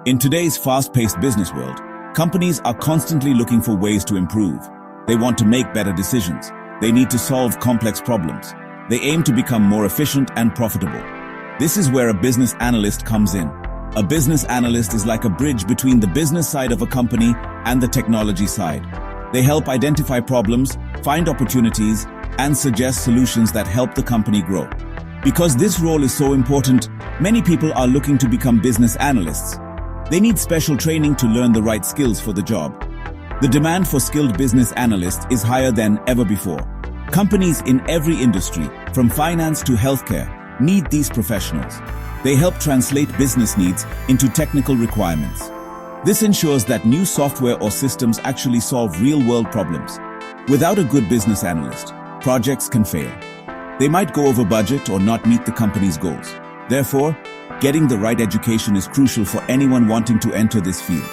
In today's fast-paced business world, companies are constantly looking for ways to improve. They want to make better decisions. They need to solve complex problems. They aim to become more efficient and profitable. This is where a business analyst comes in. A business analyst is like a bridge between the business side of a company and the technology side. They help identify problems, find opportunities, and suggest solutions that help the company grow. Because this role is so important, many people are looking to become business analysts. They need special training to learn the right skills for the job. The demand for skilled business analysts is higher than ever before. Companies in every industry, from finance to healthcare, need these professionals. They help translate business needs into technical requirements. This ensures that new software or systems actually solve real-world problems. Without a good business analyst, projects can fail. They might go over budget or not meet the company's goals. Therefore, getting the right education is crucial for anyone wanting to enter this field.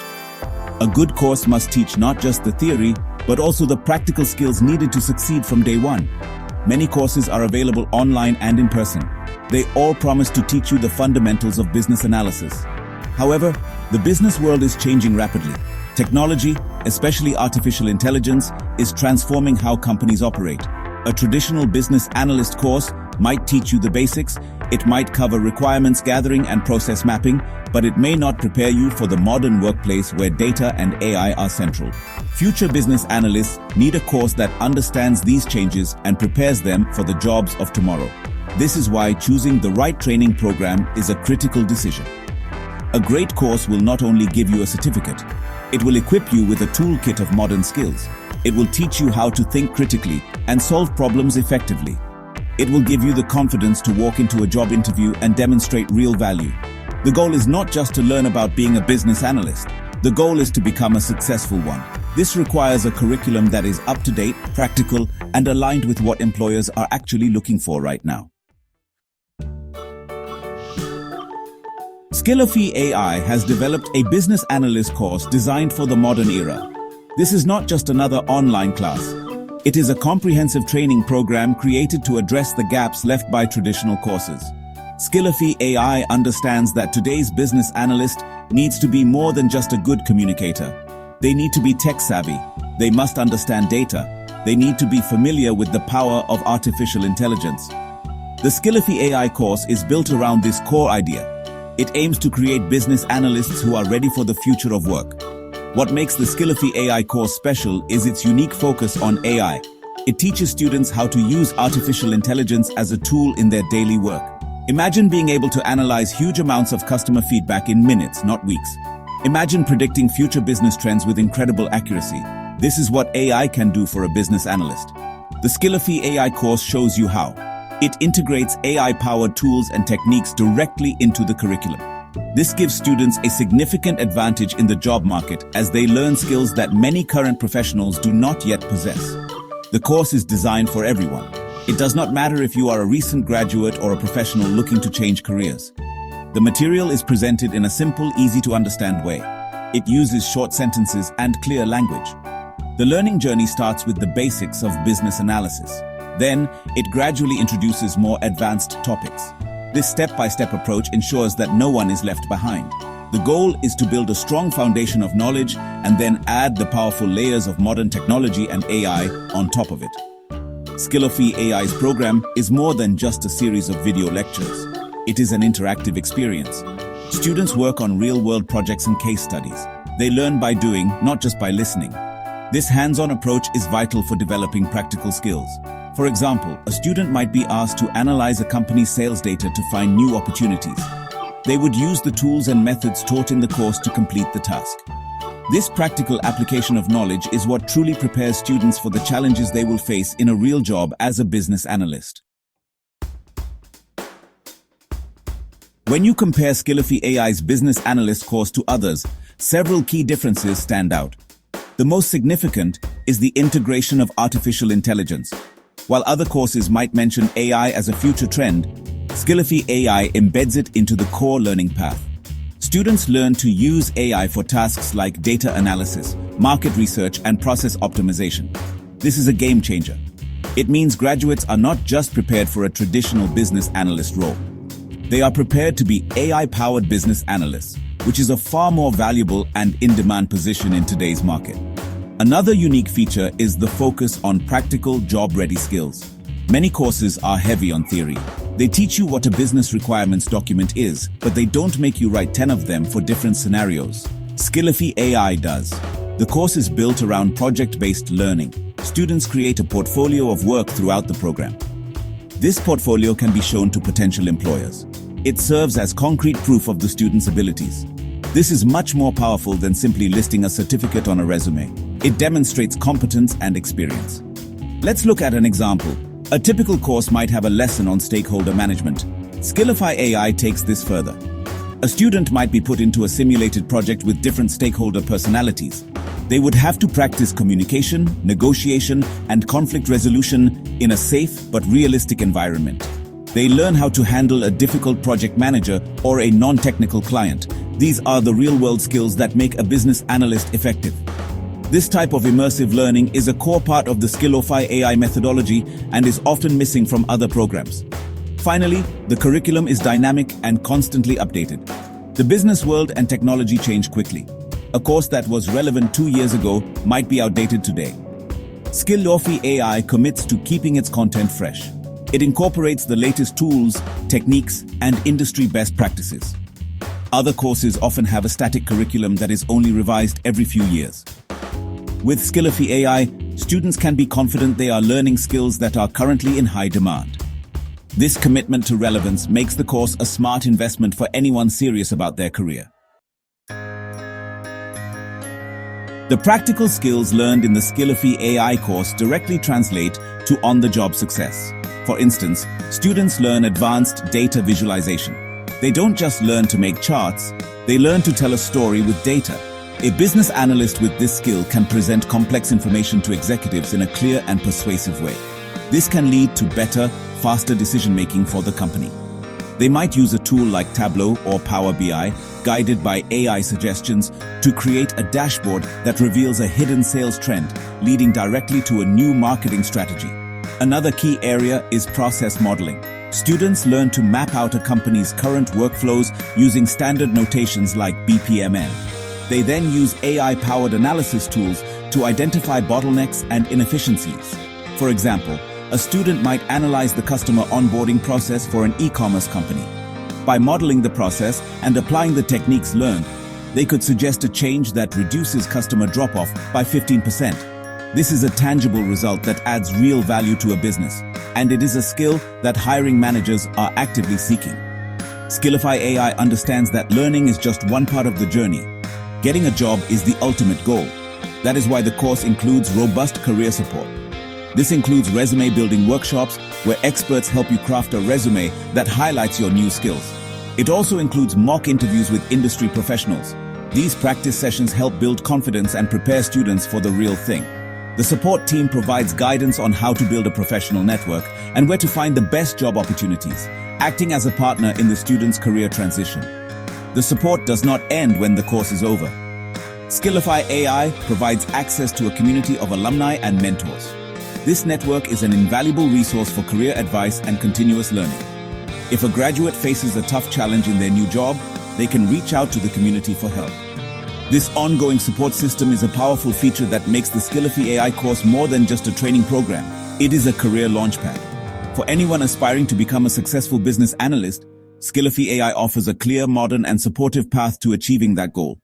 A good course must teach not just the theory, but also the practical skills needed to succeed from day one. Many courses are available online and in person. They all promise to teach you the fundamentals of business analysis. However, the business world is changing rapidly. Technology, especially artificial intelligence, is transforming how companies operate. A traditional business analyst course might teach you the basics, it might cover requirements gathering and process mapping, but it may not prepare you for the modern workplace where data and AI are central. Future business analysts need a course that understands these changes and prepares them for the jobs of tomorrow. This is why choosing the right training program is a critical decision. A great course will not only give you a certificate, it will equip you with a toolkit of modern skills. It will teach you how to think critically and solve problems effectively. It will give you the confidence to walk into a job interview and demonstrate real value. The goal is not just to learn about being a business analyst. The goal is to become a successful one. This requires a curriculum that is up-to-date, practical, and aligned with what employers are actually looking for right now. Skillofy AI has developed a business analyst course designed for the modern era. This is not just another online class. It is a comprehensive training program created to address the gaps left by traditional courses. Skillofy AI understands that today's business analyst needs to be more than just a good communicator. They need to be tech-savvy. They must understand data. They need to be familiar with the power of artificial intelligence. The Skillofy AI course is built around this core idea. It aims to create business analysts who are ready for the future of work. What makes the Skillofy AI course special is its unique focus on AI. It teaches students how to use artificial intelligence as a tool in their daily work. Imagine being able to analyze huge amounts of customer feedback in minutes, not weeks. Imagine predicting future business trends with incredible accuracy. This is what AI can do for a business analyst. The Skillofy AI course shows you how. It integrates AI-powered tools and techniques directly into the curriculum. This gives students a significant advantage in the job market as they learn skills that many current professionals do not yet possess. The course is designed for everyone. It does not matter if you are a recent graduate or a professional looking to change careers. The material is presented in a simple, easy-to-understand way. It uses short sentences and clear language. The learning journey starts with the basics of business analysis. Then, it gradually introduces more advanced topics. This step-by-step approach ensures that no one is left behind. The goal is to build a strong foundation of knowledge and then add the powerful layers of modern technology and AI on top of it. Skillofy AI's program is more than just a series of video lectures. It is an interactive experience. Students work on real-world projects and case studies. They learn by doing, not just by listening. This hands-on approach is vital for developing practical skills. For example, a student might be asked to analyze a company's sales data to find new opportunities. They would use the tools and methods taught in the course to complete the task. This practical application of knowledge is what truly prepares students for the challenges they will face in a real job as a business analyst. When you compare Skillofy AI's business analyst course to others, several key differences stand out. The most significant is the integration of artificial intelligence. While other courses might mention AI as a future trend, Skillofy AI embeds it into the core learning path. Students learn to use AI for tasks like data analysis, market research, and process optimization. This is a game changer. It means graduates are not just prepared for a traditional business analyst role. They are prepared to be AI-powered business analysts. which is a far more valuable and in-demand position in today's market. Another unique feature is the focus on practical, job-ready skills. Many courses are heavy on theory. They teach you what a business requirements document is, but they don't make you write 10 of them for different scenarios. Skillofy AI does. The course is built around project-based learning. Students create a portfolio of work throughout the program. This portfolio can be shown to potential employers. It serves as concrete proof of the student's abilities. This is much more powerful than simply listing a certificate on a resume. It demonstrates competence and experience. Let's look at an example. A typical course might have a lesson on stakeholder management. Skillofy AI takes this further. A student might be put into a simulated project with different stakeholder personalities. They would have to practice communication, negotiation, and conflict resolution in a safe but realistic environment. They learn how to handle a difficult project manager or a non-technical client. These are the real-world skills that make a business analyst effective. This type of immersive learning is a core part of the Skillofy AI methodology and is often missing from other programs. Finally, the curriculum is dynamic and constantly updated. The business world and technology change quickly. A course that was relevant 2 years ago might be outdated today. Skillofy AI commits to keeping its content fresh. It incorporates the latest tools, techniques, and industry best practices. Other courses often have a static curriculum that is only revised every few years. With Skillofy AI, students can be confident they are learning skills that are currently in high demand. This commitment to relevance makes the course a smart investment for anyone serious about their career. The practical skills learned in the Skillofy AI course directly translate to on-the-job success. For instance, students learn advanced data visualization. They don't just learn to make charts, they learn to tell a story with data. A business analyst with this skill can present complex information to executives in a clear and persuasive way. This can lead to better, faster decision-making for the company. They might use a tool like Tableau or Power BI, guided by AI suggestions, to create a dashboard that reveals a hidden sales trend, leading directly to a new marketing strategy. Another key area is process modeling. Students learn to map out a company's current workflows using standard notations like BPMN. They then use AI-powered analysis tools to identify bottlenecks and inefficiencies. For example, a student might analyze the customer onboarding process for an e-commerce company. By modeling the process and applying the techniques learned, they could suggest a change that reduces customer drop-off by 15%. This is a tangible result that adds real value to a business, and it is a skill that hiring managers are actively seeking. Skillofy AI understands that learning is just one part of the journey. Getting a job is the ultimate goal. That is why the course includes robust career support. This includes resume building workshops where experts help you craft a resume that highlights your new skills. It also includes mock interviews with industry professionals. These practice sessions help build confidence and prepare students for the real thing. The support team provides guidance on how to build a professional network and where to find the best job opportunities, acting as a partner in the student's career transition. The support does not end when the course is over. Skillofy AI provides access to a community of alumni and mentors. This network is an invaluable resource for career advice and continuous learning. If a graduate faces a tough challenge in their new job, they can reach out to the community for help. This ongoing support system is a powerful feature that makes the Skillofy AI course more than just a training program. It is a career launchpad. For anyone aspiring to become a successful business analyst, Skillofy AI offers a clear, modern, and supportive path to achieving that goal.